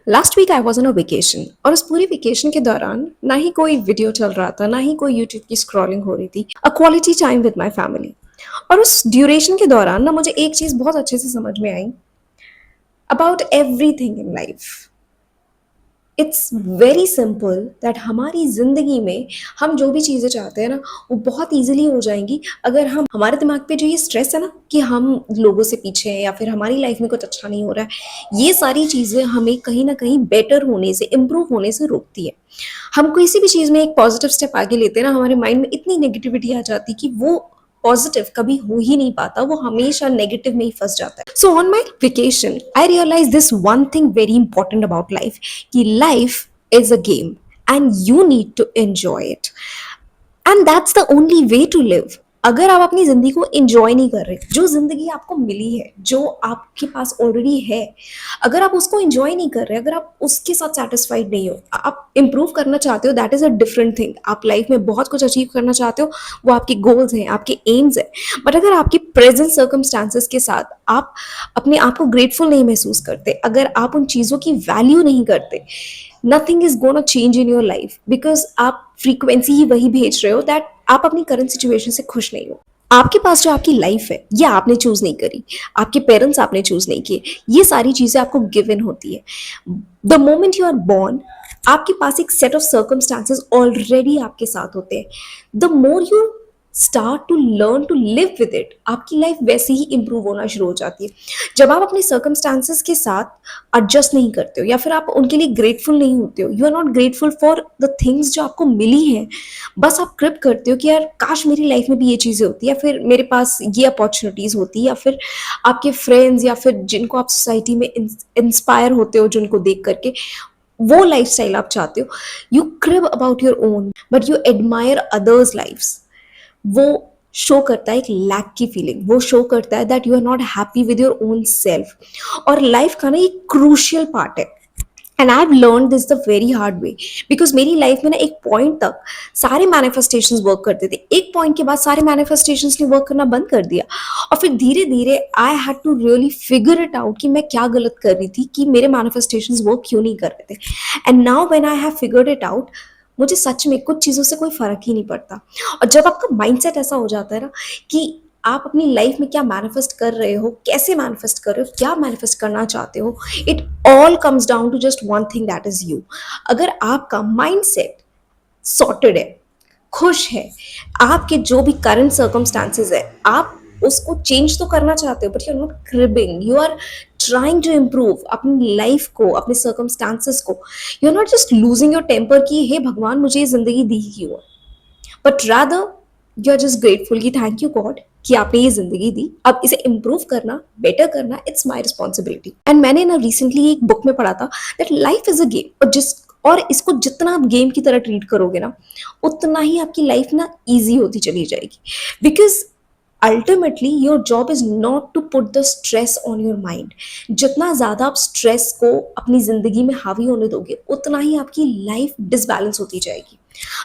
Last week I was on a vacation और उस पूरी वेकेशन के दौरान ना ही कोई वीडियो चल रहा था, ना ही कोई यूट्यूब की स्क्रॉलिंग हो रही थी। A quality time with my family. और उस ड्यूरेशन के दौरान ना मुझे एक चीज़ बहुत अच्छे से समझ में आई about everything in life. It's very simple that हमारी ज़िंदगी में हम जो भी चीज़ें चाहते हैं ना, वो बहुत ईजिली हो जाएंगी अगर हम हमारे दिमाग पे जो ये स्ट्रेस है ना कि हम लोगों से पीछे हैं या फिर हमारी लाइफ में कुछ अच्छा नहीं हो रहा है, ये सारी चीज़ें हमें कहीं ना कहीं बेटर होने से, इम्प्रूव होने से रोकती है। हम किसी भी चीज़ में एक पॉजिटिव स्टेप आगे लेते हैं ना, हमारे माइंड में इतनी नेगेटिविटी आ जाती कि वो पॉजिटिव कभी हो ही नहीं पाता, वो हमेशा नेगेटिव में ही फंस जाता है। So on my vacation I realize this one thing very important about life, कि life is a game and you need to enjoy it, and that's the only way to live. अगर आप अपनी जिंदगी को एंजॉय नहीं कर रहे, जो जिंदगी आपको मिली है, जो आपके पास ऑलरेडी है, अगर आप उसको एंजॉय नहीं कर रहे, अगर आप उसके साथ सेटिस्फाइड नहीं हो, आप इंप्रूव करना चाहते हो, that is a different thing. आप लाइफ में बहुत कुछ अचीव करना चाहते हो, वो आपके गोल्स हैं, आपके एम्स हैं। बट अगर आपके प्रेजेंट सर्कमस्टांसेस के साथ आप अपने आप को ग्रेटफुल नहीं महसूस करते, अगर आप उन चीज़ों की वैल्यू नहीं करते, nothing is gonna change in your life, because आप फ्रीक्वेंसी ही वही भेज रहे हो दैट आप अपनी करंट सिचुएशन से खुश नहीं हो। आपके पास जो आपकी लाइफ है, ये आपने चूज नहीं करी, आपके पेरेंट्स आपने चूज नहीं किए, ये सारी चीजें आपको गिवन होती है। The moment you are born, आपके पास एक सेट ऑफ सर्कमस्टांसेस ऑलरेडी आपके साथ होते हैं। The more you start to learn to live with it, आपकी लाइफ वैसे ही इंप्रूव होना शुरू हो जाती है। जब आप अपने सर्कमस्टांसेस के साथ एडजस्ट नहीं करते हो या फिर आप उनके लिए ग्रेटफुल नहीं होते हो, you are not grateful for the things जो आपको मिली हैं, बस आप क्रिप करते हो कि यार काश मेरी लाइफ में भी ये चीज़ें होती, या फिर मेरे पास ये अपॉर्चुनिटीज़ होती, या फिर आपके फ्रेंड्स या फिर जिनको आप सोसाइटी में इंस्पायर होते हो, जिनको देख करके वो लाइफस्टाइल आप चाहते हो, you crib about your own but you admire others lifes. वो शो करता है एक लैक की फीलिंग, वो शो करता है that you are not happy with your own self. और लाइफ का ना एक क्रूशियल पार्ट है, and I have learn this the very hard way, because मेरी लाइफ में ना एक पॉइंट तक सारे मैनिफेस्टेशंस वर्क करते थे, एक पॉइंट के बाद सारे मैनिफेस्टेशंस ने वर्क करना बंद कर दिया। और फिर धीरे धीरे I had to really figure it out कि मैं क्या गलत कर रही थी, कि मेरे मैनिफेस्टेशंस वर्क क्यों नहीं कर रहे थे। And now when I have figured it out, मुझे सच में कुछ चीज़ों से कोई फर्क ही नहीं पड़ता। और जब आपका माइंडसेट ऐसा हो जाता है ना कि आप अपनी लाइफ में क्या मैनिफेस्ट कर रहे हो, कैसे मैनिफेस्ट कर रहे हो, क्या मैनिफेस्ट करना चाहते हो, it all comes down to just one thing, that is you. अगर आपका माइंडसेट सॉर्टेड है, खुश है, आपके जो भी करंट सर्कमस्टांसेस है, आप उसको चेंज तो करना चाहते हो, but you are not cribbing, you are trying to improve अपनी लाइफ को, अपने सर्कमस्टांसेस को। You are not just losing your temper कि हे भगवान मुझे ये जिंदगी दी क्यों, but rather you are just grateful कि थैंक यू गॉड कि आपने ये जिंदगी दी, अब इसे इम्प्रूव करना, बेटर करना, इट्स माई रिस्पॉन्सिबिलिटी। एंड मैंने ना रिसेंटली एक बुक में पढ़ा था that life is a game, और इसको जितना आप गेम की तरह ट्रीट करोगे ना, उतना ही आपकी लाइफ ना ईजी होती चली जाएगी। Because ultimately your job is not to put the stress on your mind. जितना ज़्यादा आप स्ट्रेस को अपनी ज़िंदगी में हावी होने दोगे, उतना ही आपकी लाइफ डिसबैलेंस होती जाएगी।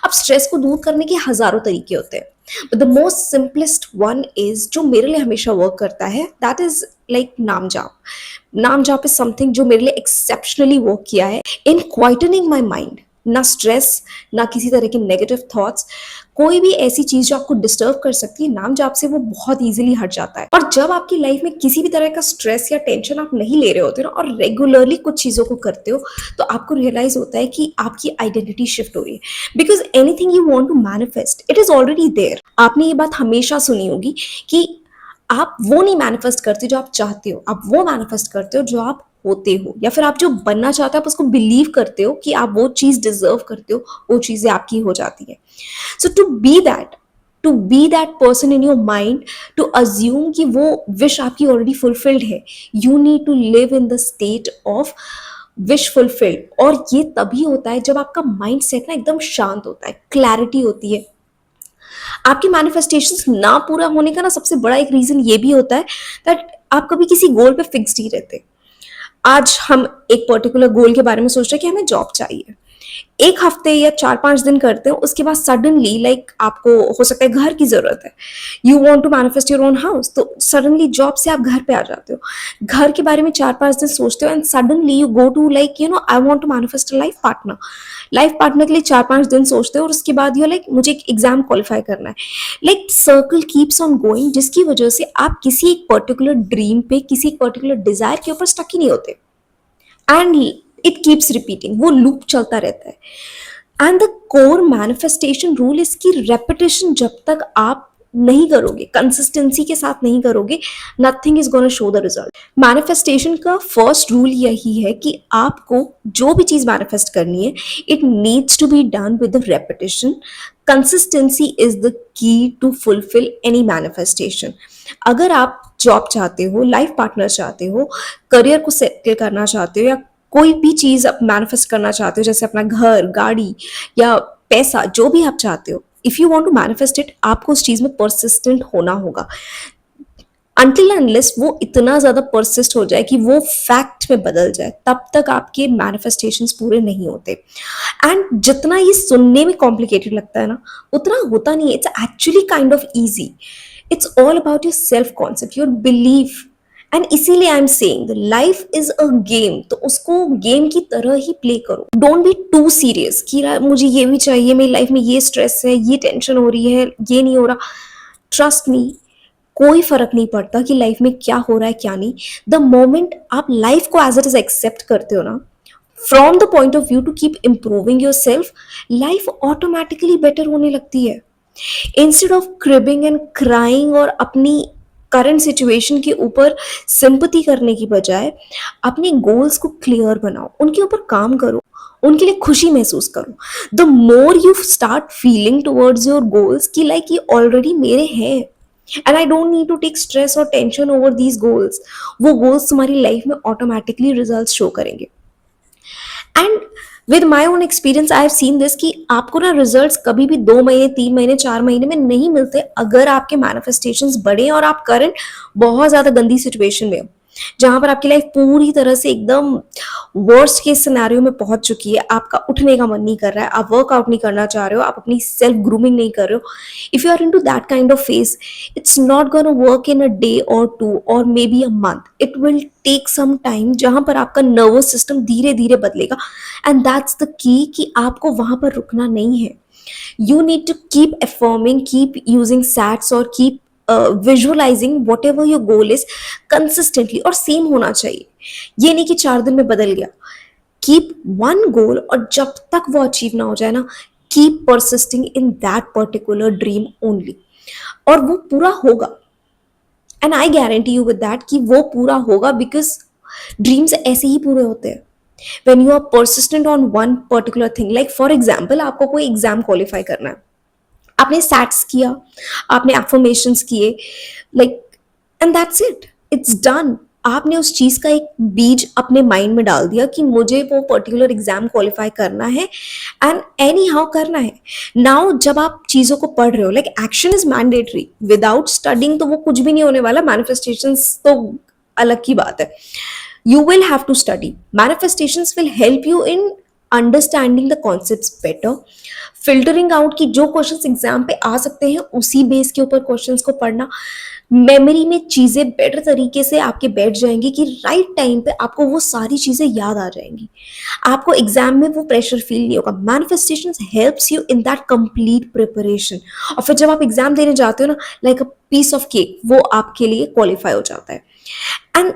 अब स्ट्रेस को दूर करने के हज़ारों तरीके होते हैं, but the most simplest one is, जो मेरे लिए हमेशा वर्क करता है, दैट इज लाइक नाम जाप। नाम जाप इज समथिंग जो मेरे लिए एक्सेप्शनली वर्क किया है इन क्वाइटनिंग माई माइंड। ना स्ट्रेस, ना किसी तरह के नेगेटिव थॉट्स, कोई भी ऐसी चीज जो आपको डिस्टर्ब कर सकती है, नाम जाप से वो बहुत इजीली हट जाता है। और जब आपकी लाइफ में किसी भी तरह का स्ट्रेस या टेंशन आप नहीं ले रहे होते ना, और रेगुलरली कुछ चीजों को करते हो, तो आपको रियलाइज होता है कि आपकी आइडेंटिटी शिफ्ट हो रही है। Because anything you want to manifest, it is already there. आपने ये बात हमेशा सुनी होगी कि आप वो नहीं मैनिफेस्ट करते जो आप चाहते हो, आप वो मैनिफेस्ट करते हो जो आप होते हो, या फिर आप जो बनना चाहते हो आप उसको बिलीव करते हो कि आप वो चीज डिजर्व करते हो, वो चीजें आपकी हो जाती है। So to be that person in your mind, to assume कि वो विश आपकी ऑलरेडी फुलफिल्ड है, you need to live in the state of wish fulfilled. और ये तभी होता है जब आपका माइंड सेट ना एकदम शांत होता है, क्लैरिटी होती है। आपके मैनिफेस्टेशंस ना पूरा होने का ना सबसे बड़ा एक रीजन ये भी होता है दैट आप कभी किसी गोल पे फिक्स्ड ही रहते। आज हम एक पर्टिकुलर गोल के बारे में सोच रहे हैं कि हमें जॉब चाहिए, एक हफ्ते या 4-5 दिन करते हो, उसके बाद सडनली लाइक आपको हो सकता है घर की जरूरत है, you want to manifest your own house, तो सडनली जॉब से आप घर पे आ जाते हो, घर के बारे में 4-5 दिन सोचते हो and suddenly you go to like I want to manifest a life partner. Life partner के लिए 4-5 दिन सोचते हो और उसके बाद यू लाइक मुझे एक एग्जाम क्वालिफाई करना है। Like circle keeps on going, जिसकी वजह से आप किसी एक पर्टिकुलर ड्रीम पे, किसी एक पर्टिकुलर डिजायर के ऊपर स्टक ही नहीं होते एंड इट कीप्स रिपीटिंग, वो लूप चलता रहता है। And the core manifestation rule इसकी रेपिटेशन जब तक आप नहीं करोगे, कंसिस्टेंसी के साथ नहीं करोगे, nothing is gonna show the result. Manifestation का फर्स्ट रूल यही है कि आपको जो भी चीज मैनिफेस्ट करनी है, it needs to be done with repetition. Consistency is the key to fulfil any manifestation. अगर आप जॉब चाहते हो, लाइफ पार्टनर चाहते हो, करियर को सेटल करना चाहते हो, या कोई भी चीज आप मैनिफेस्ट करना चाहते हो, जैसे अपना घर, गाड़ी या पैसा, जो भी आप चाहते हो, if you want to manifest it, आपको उस चीज में परसिस्टेंट होना होगा अनटिल अनलेस वो इतना ज्यादा परसिस्ट हो जाए कि वो फैक्ट में बदल जाए, तब तक आपके मैनिफेस्टेशंस पूरे नहीं होते। एंड जितना ये सुनने में कॉम्प्लिकेटेड लगता है ना, उतना होता नहीं है। It's actually kind of easy. It's all about your self concept, your belief. And इसीलिए I am saying life is a game, तो उसको गेम की तरह ही प्ले करो। डोंट बी टू सीरियस कि यार मुझे ये भी चाहिए, मेरी लाइफ में ये स्ट्रेस है, ये टेंशन हो रही है, ये नहीं हो रहा। ट्रस्ट मी, कोई फर्क नहीं पड़ता कि लाइफ में क्या हो रहा है क्या नहीं। द मोमेंट आप लाइफ को एज इट इज एक्सेप्ट करते हो ना, from the point of view to keep improving your self, life automatically better होने लगती है। Instead of cribbing and crying और अपनी करंट सिचुएशन के ऊपर सिंपथी करने की बजाय, अपने गोल्स को क्लियर बनाओ, उनके ऊपर काम करो, उनके लिए खुशी महसूस करो। The more you start feeling towards your goals कि लाइक ये ऑलरेडी मेरे हैं and I don't need to take stress और टेंशन ओवर दीज गोल्स, वो गोल्स तुम्हारी लाइफ में ऑटोमेटिकली रिजल्ट शो करेंगे। And with my own experience I have seen this कि आपको ना रिजल्ट्स कभी भी 2 महीने, 3 महीने, 4 महीने में नहीं मिलते अगर आपके मैनिफेस्टेशंस बड़े और आप करंट बहुत ज्यादा गंदी सिचुएशन में हो, जहां पर आपकी लाइफ पूरी तरह से एकदम वर्स्ट केस सिनेरियो में पहुंच चुकी है, आपका उठने का मन नहीं कर रहा है, आप वर्कआउट नहीं करना चाह रहे हो, आप अपनी सेल्फ ग्रूमिंग नहीं कर रहे हो। If you are into that kind of phase, it's not gonna work in a day और 2 और maybe a month, it will take some time, जहां पर आपका नर्वस सिस्टम धीरे धीरे बदलेगा। एंड दैट्स द की कि आपको वहां पर रुकना नहीं है। You need to keep affirming, keep using sats और keep visualizing whatever your goal is consistently, और सेम होना चाहिए। ये नहीं कि 4 दिन में बदल गया। कीप वन गोल और जब तक वो अचीव ना हो जाए ना, keep persisting in that particular dream only, और वो पूरा होगा। And I guarantee you with that कि वो पूरा होगा, बिकॉज ड्रीम्स ऐसे ही पूरे होते हैं when you are persistent on one particular thing. Like for example, आपको कोई एग्जाम क्वालिफाई करना है, आपने सैट्स किया, आपने एफर्मेशंस किए, like and that's it, it's done. आपने उस चीज का एक बीज अपने माइंड में डाल दिया कि मुझे वो पर्टिकुलर एग्जाम क्वालिफाई करना है एंड एनी हाउ करना है। नाउ जब आप चीजों को पढ़ रहे हो, like action is mandatory, without studying तो वो कुछ भी नहीं होने वाला। मैनिफेस्टेशंस तो अलग की बात है। You will have to study. Manifestations will help you in understanding the concepts better, filtering out कि जो क्वेश्चंस एग्जाम पे आ सकते हैं उसी बेस के ऊपर क्वेश्चंस को पढ़ना। मेमोरी में चीजें बेटर तरीके से आपके बैठ जाएंगी कि राइट टाइम पे आपको वो सारी चीजें याद आ जाएंगी, आपको एग्जाम में वो प्रेशर फील नहीं होगा। Manifestations helps you in that complete preparation, और फिर जब आप एग्जाम देने जाते हो ना, like a piece of cake, वो आपके लिए क्वालिफाई हो जाता है। And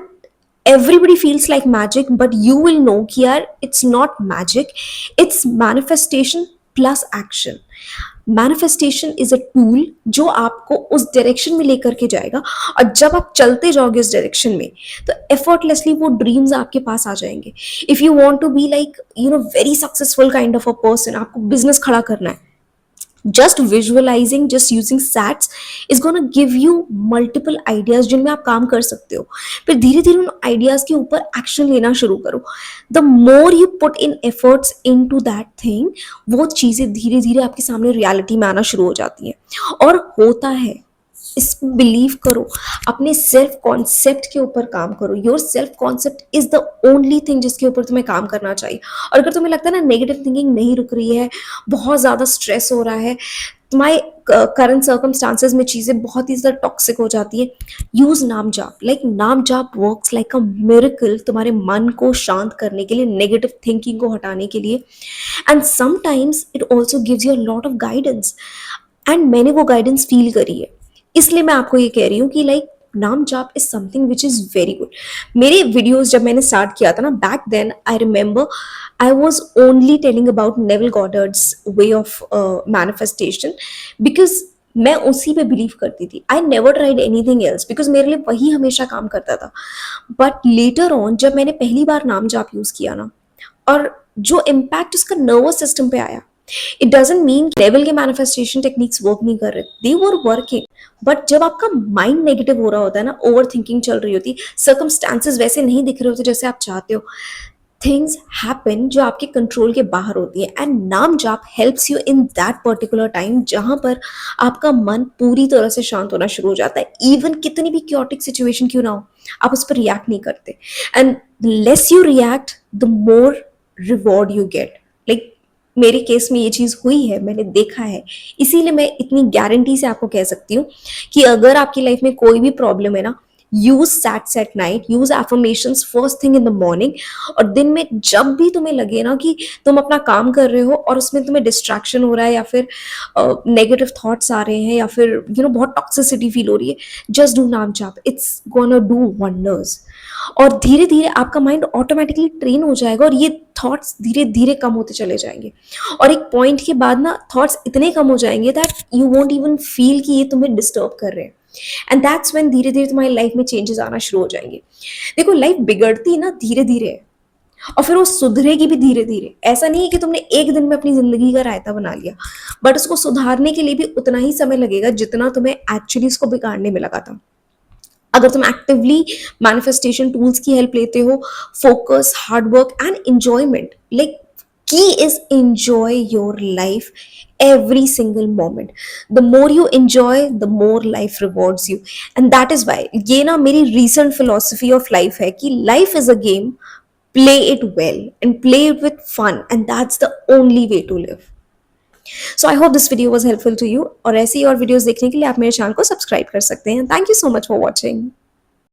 everybody feels like magic, but you will know कि यार it's not magic, it's manifestation plus action. Manifestation is a tool जो आपको उस डायरेक्शन में लेकर के जाएगा, और जब आप चलते जाओगे उस डायरेक्शन में, तो effortlessly वो ड्रीम्स आपके पास आ जाएंगे। If you want to be like very successful kind of a person, आपको बिजनेस खड़ा करना है, just visualizing, just using sats is gonna give you multiple ideas जिनमें आप काम कर सकते हो। फिर धीरे धीरे उन आइडियाज के ऊपर एक्शन लेना शुरू करो। The more you put in efforts into that thing, वो चीजें धीरे धीरे आपके सामने रियलिटी में आना शुरू हो जाती है, और होता है। इस पे बिलीव करो, अपने सेल्फ कॉन्सेप्ट के ऊपर काम करो। Your self concept is the only thing जिसके ऊपर तुम्हें काम करना चाहिए। और अगर तुम्हें लगता है ना नेगेटिव थिंकिंग नहीं रुक रही है, बहुत ज्यादा स्ट्रेस हो रहा है, तुम्हारे करंट सर्कमस्टांसेस में चीजें बहुत ही ज्यादा टॉक्सिक हो जाती है, यूज नाम जाप। लाइक नाम जाप वर्क्स लाइक अ मिरेकल तुम्हारे मन को शांत करने के लिए, नेगेटिव थिंकिंग को हटाने के लिए। And sometimes it also gives you a lot of guidance, and मैंने वो गाइडेंस फील करी है। इसलिए मैं आपको ये कह रही हूँ कि लाइक नाम जाप is something which is very good. मेरे वीडियोस जब मैंने स्टार्ट किया था ना, back then I remember I was only telling about Neville Goddard's way of manifestation, because मैं उसी पे बिलीव करती थी। I never tried anything else because मेरे लिए वही हमेशा काम करता था। बट लेटर ऑन जब मैंने पहली बार नाम जाप यूज किया ना, और जो इम्पैक्ट उसका नर्वस सिस्टम पे आया, इट डजेंट मीन लेवल के मैनिफेस्टेशन टेक्निक्स वर्क नहीं कर रहे, दे वर वर्किंग। बट जब आपका माइंड नेगेटिव हो रहा होता है ना, ओवर थिंकिंग चल रही होती, सर्कमस्टांसेस वैसे नहीं दिख रहे होते जैसे आप चाहते हो, थिंग्स हैपन जो आपके कंट्रोल के बाहर होती है, एंड नाम जाप helps you in that particular time जहां पर आपका मन पूरी तरह से शांत होना शुरू हो जाता है। इवन कितनी भी क्योटिक सिचुएशन क्यों ना हो, आप उस पर रिएक्ट नहीं करते, and less you react the more reward you get. Like मेरे केस में ये चीज हुई है, मैंने देखा है, इसीलिए मैं इतनी गारंटी से आपको कह सकती हूँ कि अगर आपकी लाइफ में कोई भी प्रॉब्लम है ना, use sats at night, use affirmations first thing in the morning. और दिन में जब भी तुम्हें लगे ना कि तुम अपना काम कर रहे हो और उसमें तुम्हें डिस्ट्रैक्शन हो रहा है, या फिर नेगेटिव थॉट्स आ रहे हैं, या फिर बहुत टॉक्सिसिटी फील हो रही है, जस्ट डू नाम जाप, इट्स गोना डू वंडर्स। और धीरे धीरे आपका माइंड ऑटोमेटिकली ट्रेन हो जाएगा, और ये थॉट्स धीरे धीरे कम होते चले जाएंगे। और एक पॉइंट के बाद ना थॉट्स इतने कम हो जाएंगे that you won't even feel कि ये तुम्हें डिस्टर्ब कर रहे हैं। एंड दैट्स व्हेन धीरे धीरे तुम्हारी लाइफ में चेंजेस आना शुरू हो जाएंगे। देखो लाइफ बिगड़ती ना धीरे धीरे है, और फिर वो सुधरेगी भी धीरे धीरे। ऐसा नहीं है कि तुमने एक दिन में अपनी जिंदगी का रायता बना लिया, बट उसको सुधारने के लिए भी उतना ही समय लगेगा जितना तुम्हें एक्चुअली उसको बिगाड़ने में लगा था। अगर तुम एक्टिवली मैनिफेस्टेशन टूल्स की हेल्प लेते हो, focus, hard work and enjoyment, like key is enjoy your life every single moment. The more you enjoy, the more life rewards you, and that is why ये ना मेरी recent philosophy of life है कि life is a game, play it well and play it with fun, and that's the only way to live. So I hope this video was helpful to you, और ऐसी और videos देखने के लिए आप मेरे चैनल को सब्सक्राइब कर सकते हैं। Thank you so much for watching.